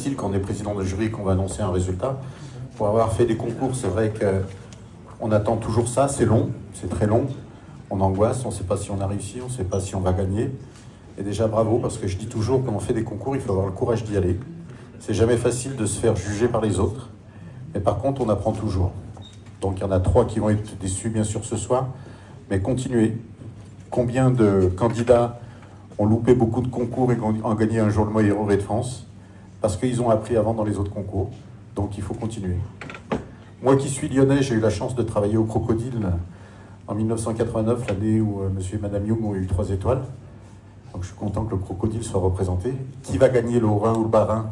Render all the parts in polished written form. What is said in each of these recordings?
facile quand on est président de jury et qu'on va annoncer un résultat. Pour avoir fait des concours, c'est vrai qu'on attend toujours ça, c'est long, c'est très long. On angoisse, on ne sait pas si on a réussi, on ne sait pas si on va gagner. Et déjà bravo, parce que je dis toujours, quand on fait des concours, il faut avoir le courage d'y aller. C'est jamais facile de se faire juger par les autres. Mais par contre, on apprend toujours. Donc il y en a 3 qui vont être déçus, bien sûr, ce soir. Mais continuez. Combien de candidats ont loupé beaucoup de concours et ont gagné un jour le meilleur ouvrier de France? Parce qu'ils ont appris avant dans les autres concours. Donc il faut continuer. Moi qui suis lyonnais, j'ai eu la chance de travailler au Crocodile en 1989, l'année où monsieur et madame Young ont eu 3 étoiles. Donc je suis content que le Crocodile soit représenté. Qui va gagner le Haut-Rhin ou le Bas-Rhin?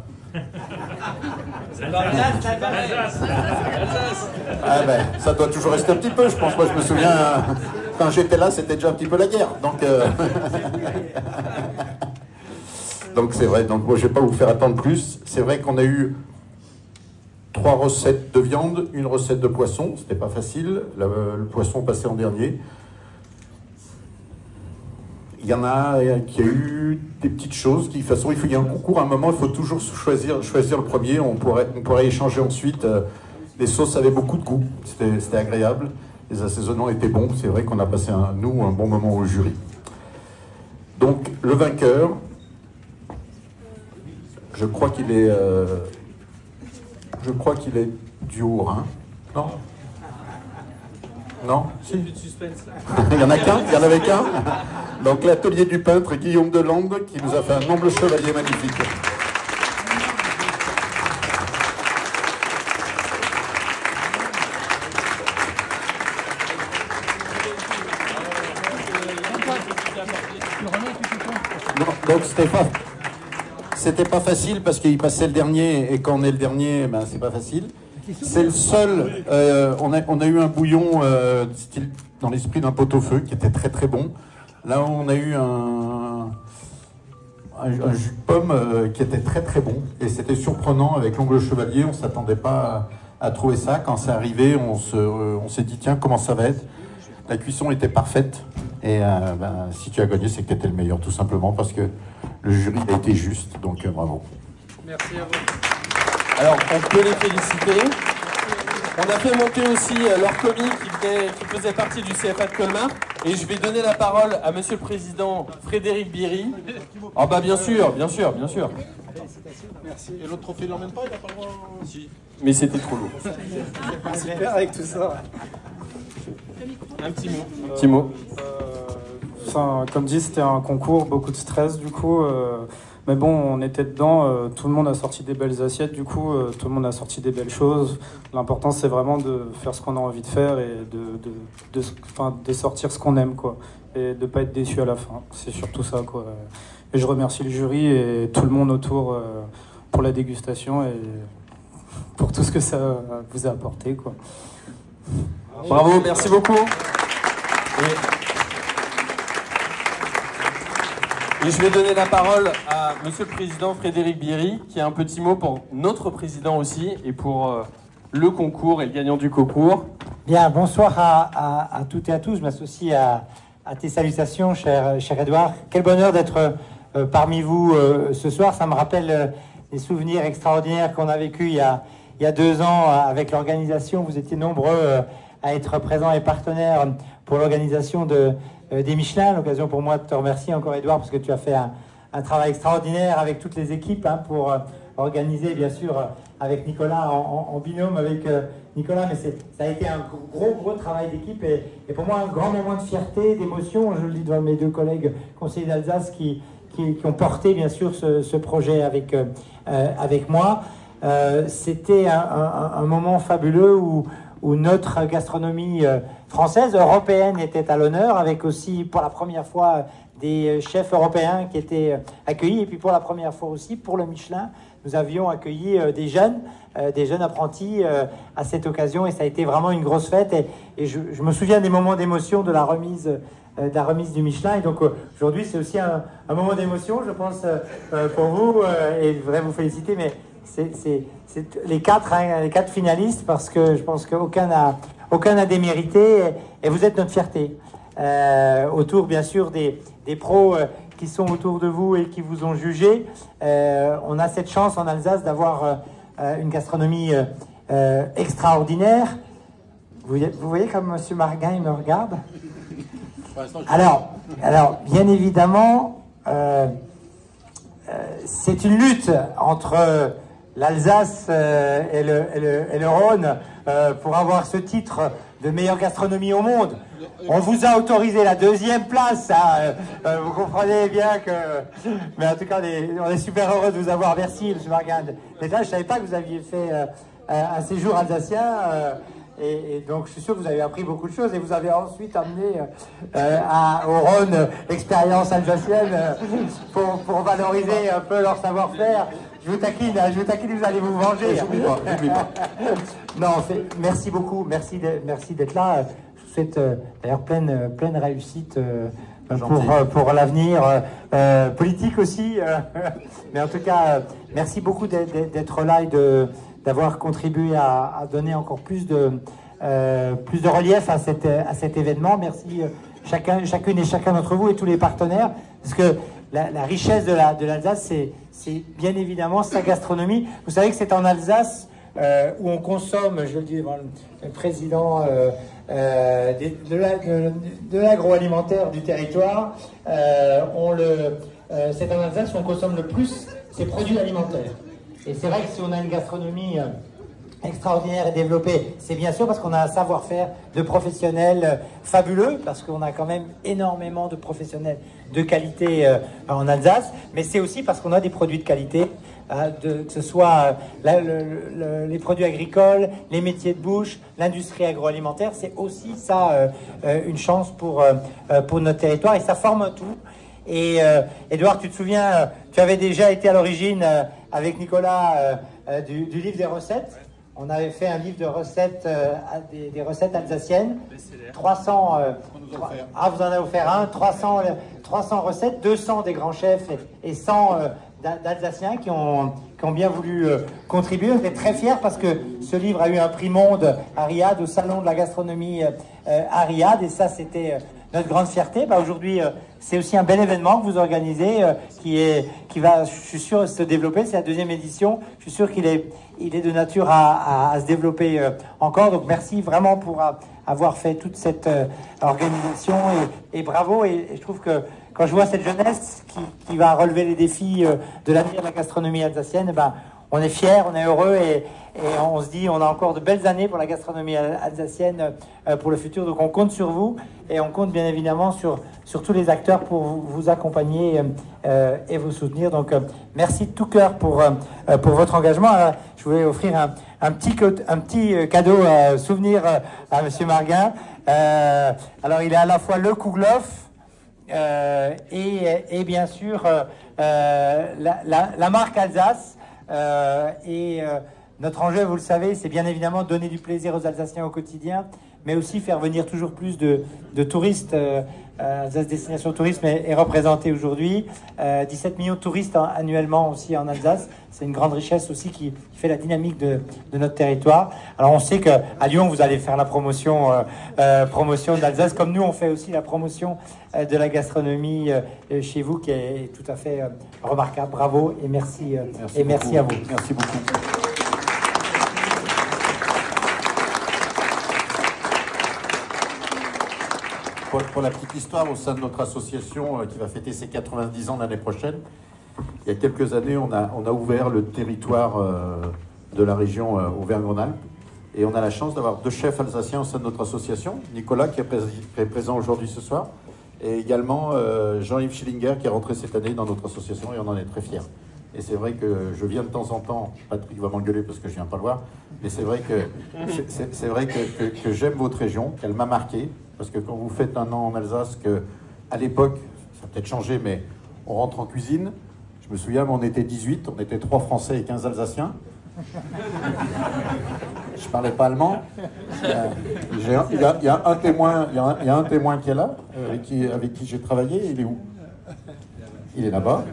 Ah ben, ça doit toujours rester un petit peu, je pense. Moi, je me souviens, quand j'étais là, c'était déjà un petit peu la guerre. Donc c'est vrai, donc moi, je ne vais pas vous faire attendre plus. C'est vrai qu'on a eu 3 recettes de viande, 1 recette de poisson. C'était pas facile. Le poisson passait en dernier. Il y en a qui a eu des petites choses qui, de toute façon, il y a un concours, à un moment, il faut toujours choisir le premier. On pourrait échanger ensuite. Les sauces avaient beaucoup de goût, c'était agréable. Les assaisonnements étaient bons. C'est vrai qu'on a passé, un bon moment au jury. Donc, le vainqueur, je crois qu'il est du Haut-Rhin. Non? Non? Si. Il y en a qu'un? Il y en avait qu'un? Donc l'atelier du peintre Guillaume Delande qui nous a fait un humble chevalier magnifique. Donc c'était pas facile parce qu'il passait le dernier et quand on est le dernier, ben, c'est pas facile. C'est le seul, on a eu un bouillon style dans l'esprit d'un pot-au-feu qui était très très bon. Là on a eu un jus de pomme qui était très très bon et c'était surprenant avec l'ongle chevalier, on ne s'attendait pas à trouver ça. Quand c'est arrivé, on s'est dit tiens comment ça va être. La cuisson était parfaite et ben, si tu as gagné c'est que tu étais le meilleur tout simplement parce que le jury a été juste, donc bravo. Merci à vous. Alors on peut les féliciter. On a fait monter aussi leur commis qui faisait partie du CFA de Colmar. Et je vais donner la parole à Monsieur le Président Frédéric Biry. Ah bah bien sûr, bien sûr, bien sûr. Merci. Et l'autre trophée, il l'emmène pas, il n'a pas le droit. Si. Mais c'était trop lourd. Super avec tout ça. Un petit mot. Un petit mot. Enfin, comme dit, c'était un concours, beaucoup de stress du coup. Mais bon, on était dedans, tout le monde a sorti des belles assiettes, du coup, tout le monde a sorti des belles choses. L'important, c'est vraiment de faire ce qu'on a envie de faire et de sortir ce qu'on aime, quoi. Et de ne pas être déçu à la fin. C'est surtout ça, quoi. Et je remercie le jury et tout le monde autour pour la dégustation et pour tout ce que ça vous a apporté, quoi. Bravo, merci beaucoup. Et je vais donner la parole à Monsieur le Président Frédéric Biry, qui a un petit mot pour notre président aussi, et pour le concours et le gagnant du concours. Bien, bonsoir à toutes et à tous. Je m'associe à tes salutations, cher Édouard. Quel bonheur d'être parmi vous ce soir. Ça me rappelle des souvenirs extraordinaires qu'on a vécus il y a 2 ans avec l'organisation. Vous étiez nombreux à être présents et partenaires pour l'organisation des Michelin. L'occasion pour moi de te remercier encore, Édouard, parce que tu as fait un travail extraordinaire avec toutes les équipes pour organiser, bien sûr, avec Nicolas, en binôme avec Nicolas. Mais ça a été un gros travail d'équipe et pour moi un grand moment de fierté, d'émotion. Je le dis devant mes 2 collègues conseillers d'Alsace qui ont porté, bien sûr, ce projet avec moi. C'était un moment fabuleux où notre gastronomie française, européenne était à l'honneur, avec aussi pour la première fois des chefs européens qui étaient accueillis. Et puis pour la première fois aussi, pour le Michelin, nous avions accueilli des jeunes apprentis à cette occasion. Et ça a été vraiment une grosse fête. Et je me souviens des moments d'émotion de la remise du Michelin. Et donc aujourd'hui, c'est aussi un moment d'émotion, je pense, pour vous. Et je voudrais vous féliciter. Mais c'est les 4 finalistes, parce que je pense qu'aucun n'a démérité et vous êtes notre fierté. Autour, bien sûr, des pros qui sont autour de vous et qui vous ont jugé. On a cette chance en Alsace d'avoir une gastronomie extraordinaire. Vous voyez comme M. Marguin, il me regarde. Alors, bien évidemment, c'est une lutte entre l'Alsace et le Rhône pour avoir ce titre de meilleure gastronomie au monde. On vous a autorisé la 2e place, vous comprenez bien que... Mais en tout cas, on est super heureux de vous avoir. Merci, M. Marguin. Mais là, je ne savais pas que vous aviez fait un séjour alsacien. Et donc, je suis sûr que vous avez appris beaucoup de choses et vous avez ensuite amené au Rhône l'expérience alsacienne pour valoriser un peu leur savoir-faire. Je vous taquine, vous allez vous venger. J'oublie pas. Non, merci beaucoup, merci d'être là. Je vous souhaite d'ailleurs pleine réussite pour l'avenir politique aussi. Mais en tout cas, merci beaucoup d'être là et d'avoir contribué à donner encore plus de relief à cet événement. Merci chacune et chacun d'entre vous et tous les partenaires, parce que la richesse de l'Alsace, c'est bien évidemment sa gastronomie. Vous savez que c'est en Alsace où on consomme, je le dis devant le président de l'agroalimentaire du territoire, c'est en Alsace où on consomme le plus ces produits alimentaires. Et c'est vrai que si on a une gastronomie extraordinaire et développée, c'est bien sûr parce qu'on a un savoir-faire de professionnels fabuleux, parce qu'on a quand même énormément de professionnels de qualité en Alsace, mais c'est aussi parce qu'on a des produits de qualité, que ce soit les produits agricoles, les métiers de bouche, l'industrie agroalimentaire. C'est aussi ça une chance pour notre territoire, et ça forme un tout. Et Édouard, tu te souviens, tu avais déjà été à l'origine avec Nicolas du livre des recettes. On avait fait un livre de recettes, des recettes alsaciennes. 300. Vous en avez offert un. 300 recettes, 200 des grands chefs et 100 d'Alsaciens qui ont bien voulu contribuer. On est très fiers parce que ce livre a eu un prix Monde à Riyad, au salon de la gastronomie à Riyad, et ça c'était notre grande fierté. Aujourd'hui, c'est aussi un bel événement que vous organisez qui va, je suis sûr, se développer. C'est la 2e édition. Je suis sûr qu'il est de nature à se développer encore. Donc merci vraiment pour avoir fait toute cette organisation et bravo. Et je trouve que quand je vois cette jeunesse qui va relever les défis de l'avenir de la gastronomie alsacienne, on est fiers, on est heureux et on se dit on a encore de belles années pour la gastronomie alsacienne pour le futur. Donc on compte sur vous et on compte bien évidemment sur tous les acteurs pour vous accompagner et vous soutenir. Donc merci de tout cœur pour votre engagement. Je voulais offrir un petit cadeau souvenir à M. Marguin. Alors il est à la fois le Kouglof et bien sûr la marque Alsace. Notre enjeu, vous le savez, c'est bien évidemment donner du plaisir aux Alsaciens au quotidien, mais aussi faire venir toujours plus de touristes. Alsace Destination Tourisme est représenté aujourd'hui. 17 millions de touristes annuellement aussi en Alsace. C'est une grande richesse aussi qui fait la dynamique de notre territoire. Alors on sait qu'à Lyon, vous allez faire la promotion d'Alsace, comme nous on fait aussi la promotion de la gastronomie chez vous, qui est tout à fait remarquable. Bravo et merci à vous. Merci beaucoup. Pour la petite histoire, au sein de notre association qui va fêter ses 90 ans l'année prochaine, il y a quelques années, on a ouvert le territoire de la région Auvergne-Rhône-Alpes, et on a la chance d'avoir 2 chefs alsaciens au sein de notre association. Nicolas, qui est présent aujourd'hui ce soir, et également Jean-Yves Schillinger, qui est rentré cette année dans notre association, et on en est très fiers. Et c'est vrai que je viens de temps en temps, Patrick va m'engueuler parce que je viens pas le voir, mais c'est vrai que j'aime votre région, qu'elle m'a marqué, parce que quand vous faites un an en Alsace, à l'époque, ça a peut-être changé, mais on rentre en cuisine. Je me souviens, on était 18, on était 3 Français et 15 Alsaciens. Je parlais pas allemand. Il y a un témoin qui est là, avec qui j'ai travaillé. Il est où? Il est là-bas.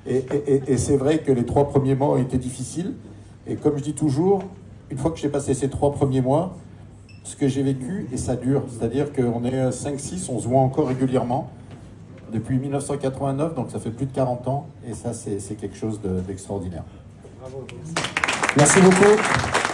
Et c'est vrai que les 3 premiers mois ont été difficiles. Et comme je dis toujours, une fois que j'ai passé ces 3 premiers mois, ce que j'ai vécu, et ça dure, c'est-à-dire qu'on est 5-6, on se voit encore régulièrement. depuis 1989, donc ça fait plus de 40 ans, et ça c'est quelque chose d'extraordinaire. Merci beaucoup.